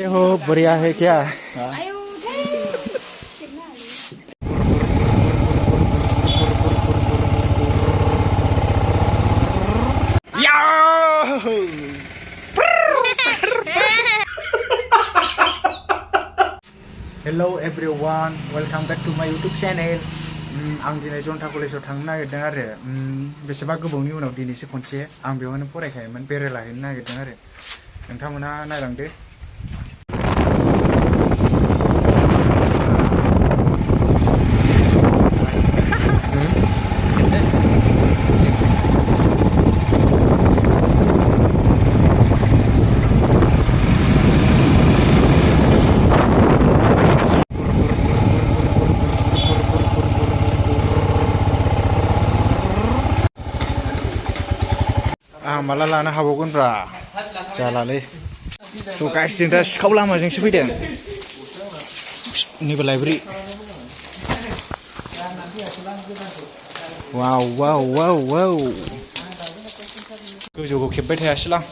ये हो बढ़िया है क्या? Hello everyone, welcome back to my YouTube channel. आं दिनै जनता कलेजाव थांनो नागिरदों आरो बेसेबा गोबावनि उनाव दिनैसो खनसे आं बेवहायनो फरायखायोमोन बेरायलाहैनो नागिरदों आरो नोंथांमोना नायलांदो। माला लानो हाबावगोनब्रा जालालै स' गाइस जों दा सिखाव लामाजोंसो फैदों नैबे लाइब्रेरि वाव वाव वाव वाव गोजौखौ खेबबाय थायासैलां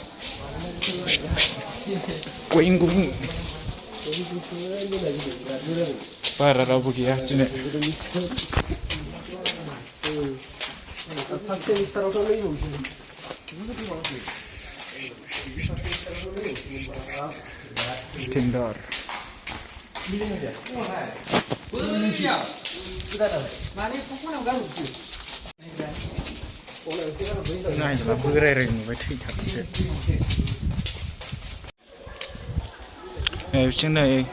गयिं गयिं बारा रावबो गैया दिनै Tender. Này là bữa rày rình với thịt thật chứ. Này trên này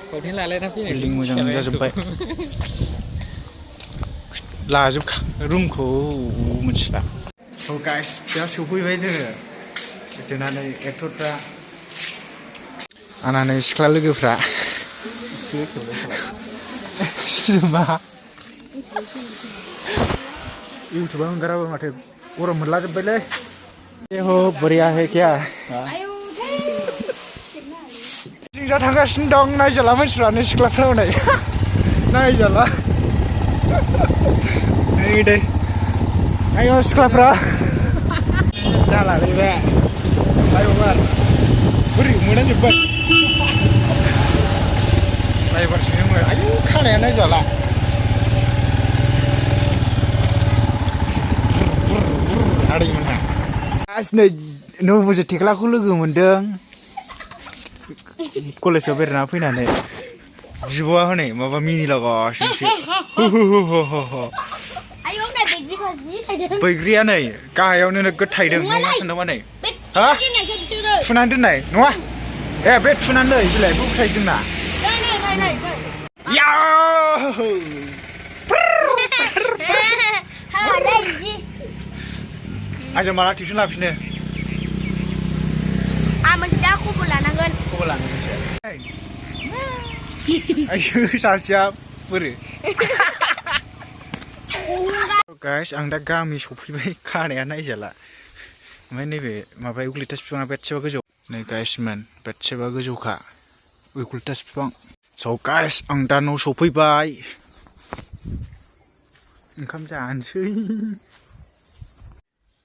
linh một dòng ra giúp vậy. Là giúp room khổ mình sẽ làm. So guys, kita subuh bayi tu. Sebenarnya ektorra. Anak-anak sekolah lagi fra. Sumpah. YouTube में करा हुआ मटे और मल्ला जब पहले ये हो बढ़िया है क्या? सिंजा थंगा सिंदों नाई जला में सुराने सिकला फ्राउ नाई नाई जला नहीं दे ayo सिकला फ्रा जला ले बे ayo bar beri mudah jebak ayo bar sini mulai ayo खानाया नाई जला ada yang mana? Asne no bujuk tikla aku lugu mendeng. Kolej sebenarnya apa ini? Jiwa hone, maba mini laga sih. Ayo nak begri kasih. Begri ane, kaya ane nak ketai deng, mana sana mana? Hah? Funan deng nai, nuah? Bet funan deh, bila ibu ketai deng na? Nai. Ya. Aja malah tisu lapis nih. Masih aku pulangan. Pulangan aja. Ayo siap beri. Guys, ang dah kami sopir kane anai jala. Mana be, mabai ukulitas pang bet coba kejo. Nih guys man, bet coba kejo ka. Ukulitas pang. So guys, ang dah no sopir bay. Engkau jangan sih.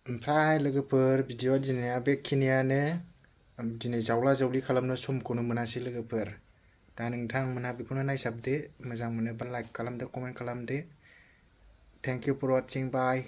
ओमफ्राय लोगोफोर video दिनैया बेखिनियानो दिनै जावला जावलि खालामनो समखौनो मोनासै लोगोफोर दा नोंथांमोनहा बेखौनो नायसाबदो मोजां मोनोबा लाइक खालामदो कमेन्ट खालामदो thank you for watching bye